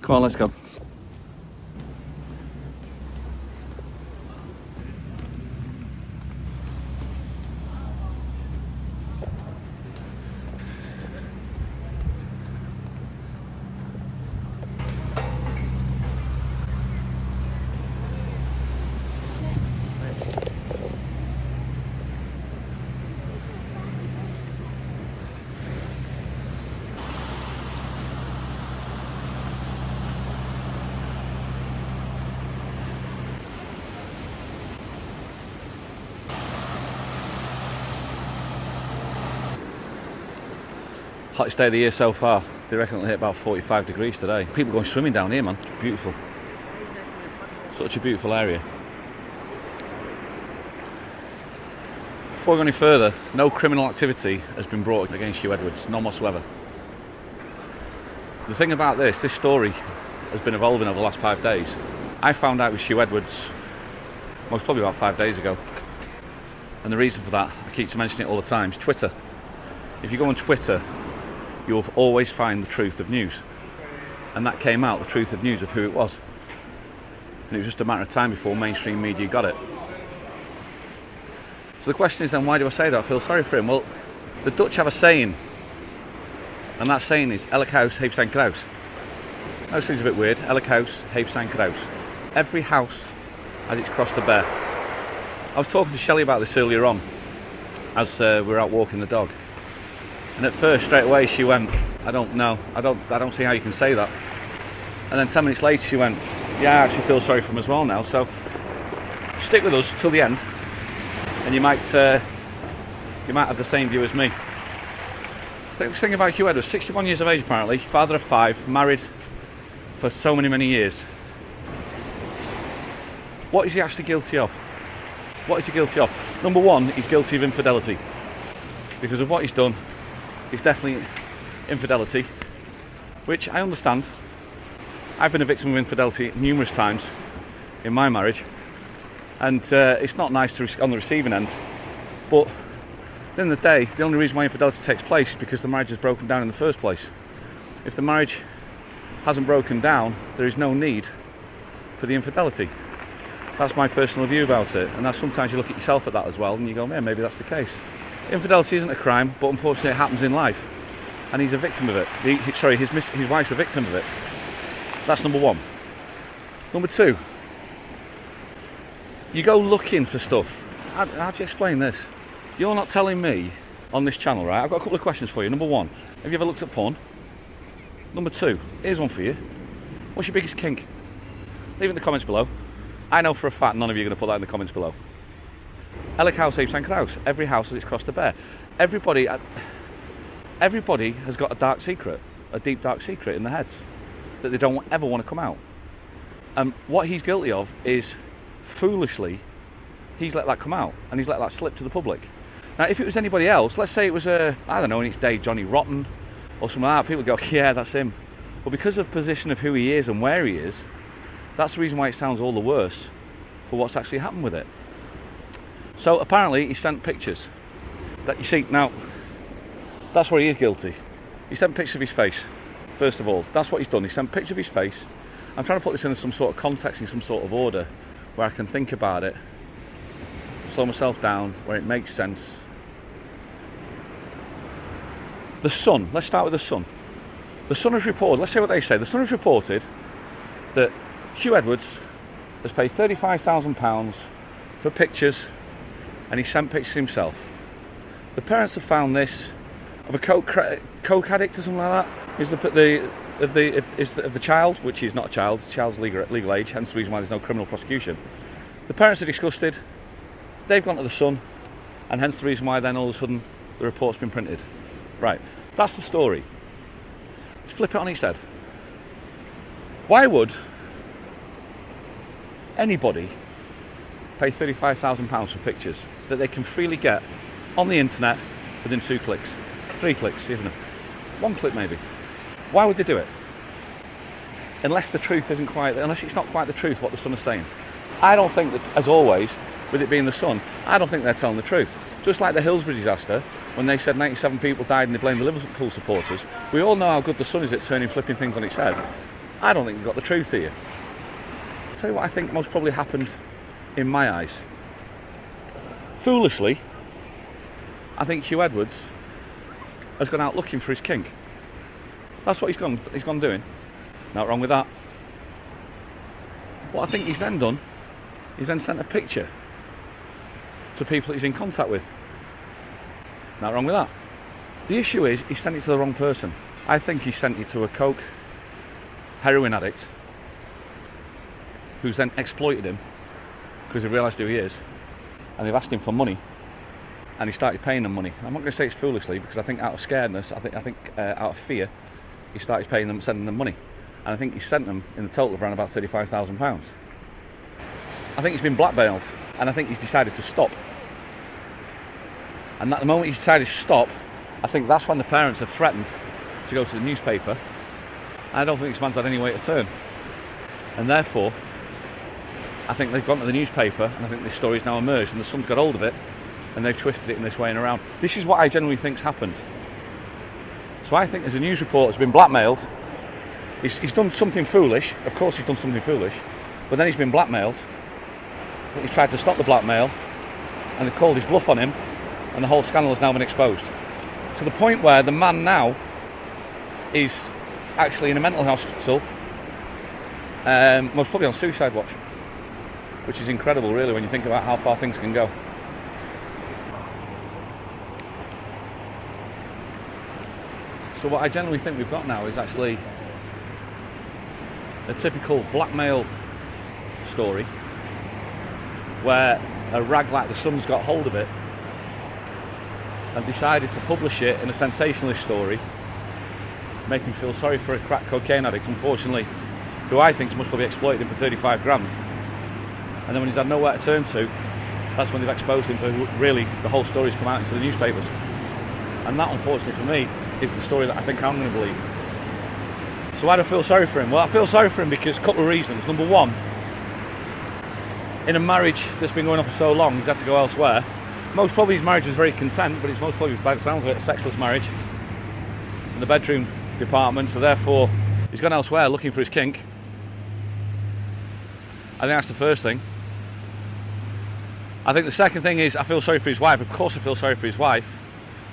Come on, let's go. Hottest day of the year so far. They reckon it'll hit about 45 degrees today. People going swimming down here, man. It's beautiful. Such a beautiful area. Before we go any further, no criminal activity has been brought against Hugh Edwards, none whatsoever. The thing about this story has been evolving over the last 5 days. I found out with Hugh Edwards most probably about 5 days ago. And the reason for that, I keep mentioning it all the time, is Twitter. If you go on Twitter, you'll always find the truth of news. And that came out, the truth of news of who it was. And it was just a matter of time before mainstream media got it. So the question is then, why do I say that? I feel sorry for him. Well, the Dutch have a saying, and that saying is, elk huis heeft zijn kruis. That seems a bit weird. Elk huis heeft zijn kruis. Every house has its cross to bear. I was talking to Shelley about this earlier on, as we were out walking the dog. And at first, straight away, she went, I don't know, I don't see how you can say that. And then 10 minutes later, she went, yeah, I actually feel sorry for him as well now. So stick with us till the end, and you might have the same view as me. The thing about Hugh Edwards, 61 years of age apparently, father of 5, married for so many years. What is he actually guilty of? What is he guilty of? Number one, he's guilty of infidelity. Because of what he's done, it's definitely infidelity, which I understand. I've been a victim of infidelity numerous times in my marriage, and it's not nice to on the receiving end, but at the end of the day, the only reason why infidelity takes place is because the marriage has broken down in the first place. If the marriage hasn't broken down, there is no need for the infidelity. That's my personal view about it, and that's sometimes you look at yourself at that as well and you go, yeah, maybe that's the case. Infidelity isn't a crime, but unfortunately it happens in life, and he's a victim of it. His wife's a victim of it. That's number one. Number two, you go looking for stuff. How do you explain this? You're not telling me on this channel, right? I've got a couple of questions for you. Number one, have you ever looked at porn? Number two, here's one for you. What's your biggest kink? Leave it in the comments below. I know for a fact none of you are going to put that in the comments below. Elk huis heeft zijn kruis. Every house has its cross to bear. Everybody has got a dark secret, a deep dark secret in their heads that they don't ever want to come out. And what he's guilty of is, foolishly, he's let that come out, and he's let that slip to the public. Now, if it was anybody else, let's say it was I don't know, in its day, Johnny Rotten or something like that, people would go, yeah, that's him. But because of the position of who he is and where he is, that's the reason why it sounds all the worse for what's actually happened with it. So apparently he sent pictures that, you see, now that's where he is guilty. He sent pictures of his face, first of all. That's what he's done. He sent pictures of his face. I'm trying to put this in some sort of context, in some sort of order, where I can think about it, slow myself down, where it makes sense. The Sun, let's start with the Sun. The Sun has reported, let's see what they say. The Sun has reported that Hugh Edwards has paid £35,000 for pictures, and he sent pictures himself. The parents have found this of a coke addict or something like that. Is the child, which is not a child, it's a child's legal age, hence the reason why there's no criminal prosecution. The parents are disgusted. They've gone to the Sun, and hence the reason why then all of a sudden the report's been printed. Right, that's the story. Let's flip it on its head. Why would anybody pay £35,000 for pictures that they can freely get on the internet within 2 clicks, 3 clicks, even 1 click maybe? Why would they do it? Unless it's not quite the truth what the Sun is saying. I don't think that, as always, with it being the Sun, I don't think they're telling the truth. Just like the Hillsborough disaster, when they said 97 people died and they blamed the Liverpool supporters, we all know how good the Sun is at flipping things on its head. I don't think you've got the truth here. I'll tell you what I think most probably happened in my eyes. Foolishly, I think Hugh Edwards has gone out looking for his kink. That's what he's gone doing. Not wrong with that. What I think he's then done, he's then sent a picture to people that he's in contact with. Not wrong with that. The issue is, he sent it to the wrong person. I think he sent it to a coke, heroin addict, who's then exploited him because he realised who he is, and they've asked him for money, and he started paying them money. I'm not going to say it's foolishly, because I think out of scaredness, I think out of fear, he started paying them, sending them money, and I think he sent them in the total of around about £35,000. I think he's been blackmailed, and I think he's decided to stop. And at the moment he's decided to stop, I think that's when the parents have threatened to go to the newspaper. I don't think this man's had any way to turn, and therefore I think they've gone to the newspaper, and I think this story's now emerged, and the Sun's got hold of it, and they've twisted it in this way and around. This is what I genuinely think's happened. So I think as a news reporter has been blackmailed, he's done something foolish. Of course he's done something foolish, but then he's been blackmailed. He's tried to stop the blackmail, and they've called his bluff on him, and the whole scandal has now been exposed. To the point where the man now is actually in a mental hospital, most probably on suicide watch, which is incredible really when you think about how far things can go. So what I generally think we've got now is actually a typical blackmail story, where a rag like the Sun's got hold of it and decided to publish it in a sensationalist story, make him feel sorry for a crack cocaine addict, unfortunately, who I think must probably exploited him for 35 grand. And then when he's had nowhere to turn to, that's when they've exposed him for really the whole story's come out into the newspapers. And that, unfortunately for me, is the story that I think I'm going to believe. So why do I feel sorry for him? Well, I feel sorry for him because a couple of reasons. Number one, in a marriage that's been going on for so long, he's had to go elsewhere. Most probably his marriage was very content, but it's most probably, by the sounds of it, a sexless marriage in the bedroom department, so therefore he's gone elsewhere looking for his kink. I think that's the first thing. I think the second thing is I feel sorry for his wife. Of course I feel sorry for his wife.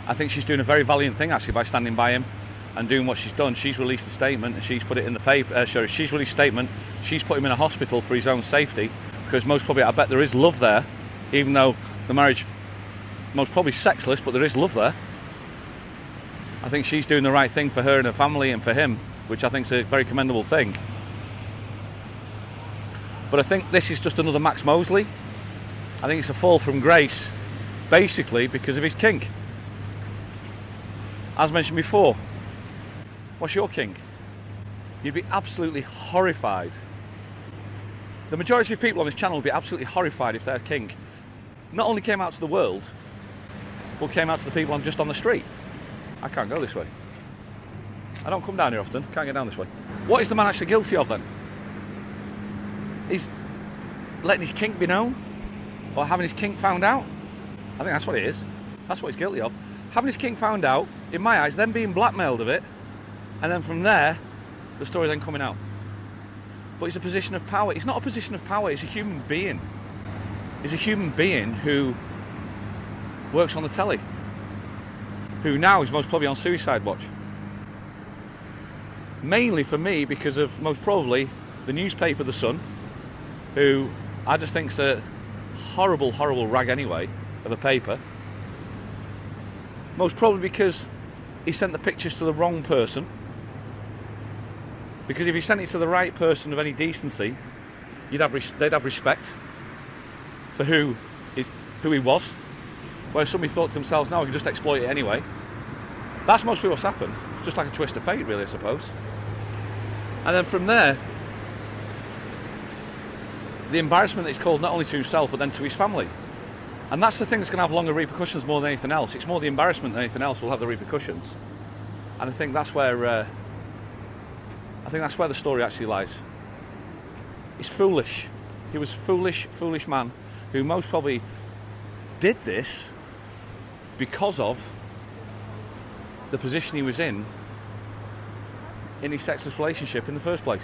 I think she's doing a very valiant thing actually by standing by him and doing what she's done. She's released a statement and she's put it in the paper. She's released a statement. She's put him in a hospital for his own safety, because most probably I bet there is love there, even though the marriage most probably sexless, but there is love there. I think she's doing the right thing for her and her family and for him, which I think is a very commendable thing. But I think this is just another Max Mosley. I think it's a fall from grace, basically because of his kink. As mentioned before, what's your kink? You'd be absolutely horrified. The majority of people on this channel would be absolutely horrified if their kink not only came out to the world, but came out to the people I'm just on the street. I can't go this way. I don't come down here often, can't get down this way. What is the man actually guilty of then? He's letting his kink be known, or having his kink found out? I think that's what it is. That's what he's guilty of. Having his kink found out, in my eyes, then being blackmailed of it, and then from there, the story then coming out. But it's a position of power. It's not a position of power, it's a human being. He's a human being who works on the telly, who now is most probably on suicide watch. Mainly for me because of most probably the newspaper The Sun, who I just think's a horrible, horrible rag anyway of a paper. Most probably because he sent the pictures to the wrong person. Because if he sent it to the right person of any decency, they'd have respect for who he was. Where somebody thought to themselves, no, I can just exploit it anyway. That's mostly what's happened. It's just like a twist of fate, really, I suppose. And then from there, the embarrassment that he's caused not only to himself, but then to his family. And that's the thing that's going to have longer repercussions more than anything else. It's more the embarrassment than anything else will have the repercussions. And I think that's where the story actually lies. He's foolish. He was foolish, foolish man who most probably did this because of the position he was in in his sexless relationship in the first place.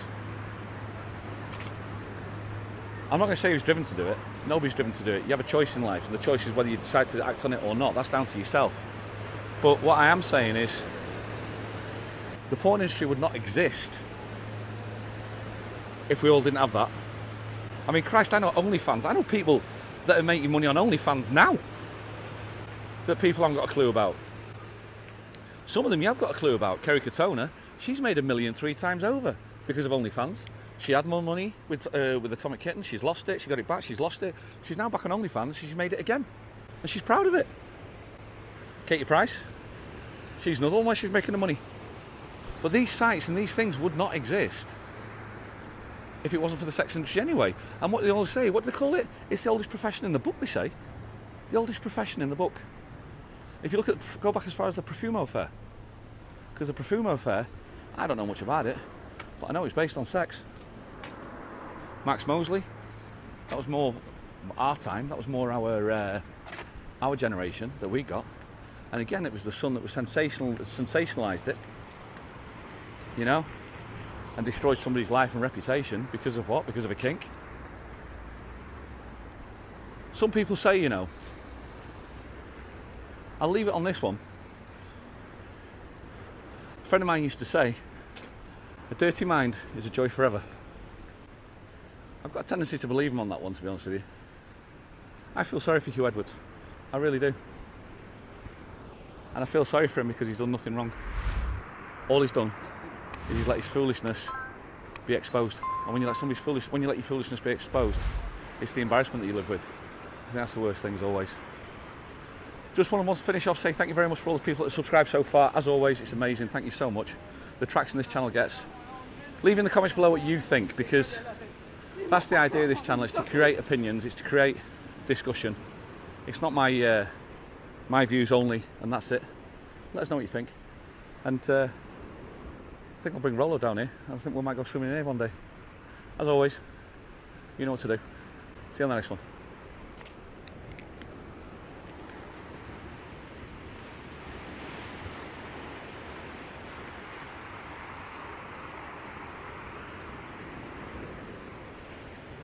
I'm not going to say he was driven to do it. Nobody's driven to do it. You have a choice in life, and the choice is whether you decide to act on it or not. That's down to yourself. But what I am saying is, the porn industry would not exist if we all didn't have that. I mean, Christ, I know OnlyFans. I know people that are making money on OnlyFans now that people haven't got a clue about. Some of them you have got a clue about. Kerry Katona, she's made $1 million 3 times over because of OnlyFans. She had more money with Atomic Kitten. She's lost it. She got it back. She's lost it. She's now back on OnlyFans. She's made it again, and she's proud of it. Katie Price, she's another one where she's making the money. But these sites and these things would not exist if it wasn't for the sex industry anyway. And what they always say, what do they call it? It's the oldest profession in the book, they say. The oldest profession in the book. If you look at, go back as far as the Profumo affair. Because the Profumo affair, I don't know much about it, but I know it's based on sex. Max Mosley, that was more our time, that was more our generation that we got. And again, it was the Sun that was sensationalized it, you know, and destroyed somebody's life and reputation because of what? Because of a kink. Some people say, you know, I'll leave it on this one. A friend of mine used to say, a dirty mind is a joy forever. I've got a tendency to believe him on that one, to be honest with you. I feel sorry for Hugh Edwards. I really do. And I feel sorry for him because he's done nothing wrong. All he's done is he's let his foolishness be exposed. And when you let somebody's when you let your foolishness be exposed, it's the embarrassment that you live with. I think that's the worst thing as always. Just want to finish off, say thank you very much for all the people that subscribe so far. As always, it's amazing. Thank you so much. The traction this channel gets. Leave in the comments below what you think, because that's the idea of this channel, is to create opinions, it's to create discussion. It's not my my views only, and that's it. Let us know what you think. And I think I'll bring Rollo down here. I think we might go swimming in here one day. As always, you know what to do. See you on the next one.